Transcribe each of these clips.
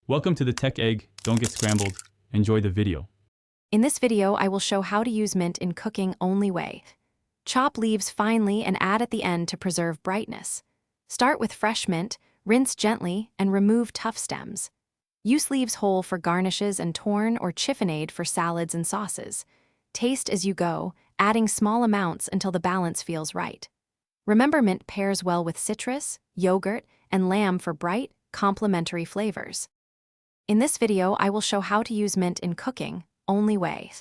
Welcome to the Tech Egg. Don't get scrambled. Enjoy the video. In this video, I will show how to use mint in cooking only way. Chop leaves finely and add at the end to preserve brightness. Start with fresh mint, rinse gently, and remove tough stems. Use leaves whole for garnishes and torn or chiffonade for salads and sauces. Taste as you go, adding small amounts until the balance feels right. Remember, mint pairs well with citrus, yogurt, and lamb for bright, complementary flavors. In this video, I will show how to use mint in cooking only way.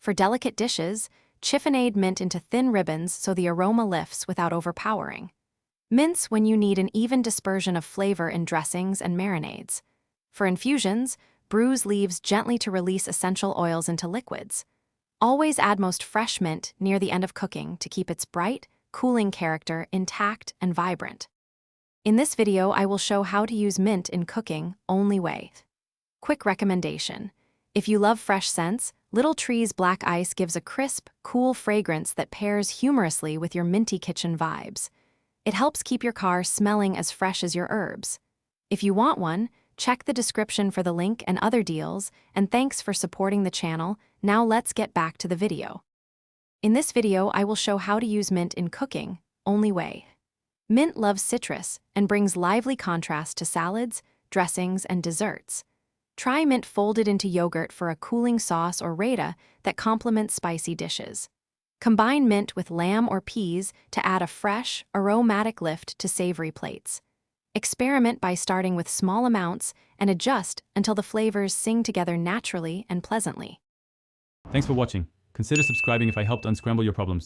For delicate dishes, chiffonade mint into thin ribbons so the aroma lifts without overpowering. Mince when you need an even dispersion of flavor in dressings and marinades. For infusions, bruise leaves gently to release essential oils into liquids. Always add most fresh mint near the end of cooking to keep its bright, cooling character intact and vibrant. In this video, I will show how to use mint in cooking only way. Quick recommendation. If you love fresh scents, Little Tree's Black Ice gives a crisp, cool fragrance that pairs humorously with your minty kitchen vibes. It helps keep your car smelling as fresh as your herbs. If you want one, check the description for the link and other deals, and thanks for supporting the channel. Now let's get back to the video. In this video, I will show how to use mint in cooking only way. Mint loves citrus and brings lively contrast to salads, dressings, and desserts. Try mint folded into yogurt for a cooling sauce or raita that complements spicy dishes. Combine mint with lamb or peas to add a fresh, aromatic lift to savory plates. Experiment by starting with small amounts and adjust until the flavors sing together naturally and pleasantly. Thanks for watching. Consider subscribing if I helped unscramble your problems.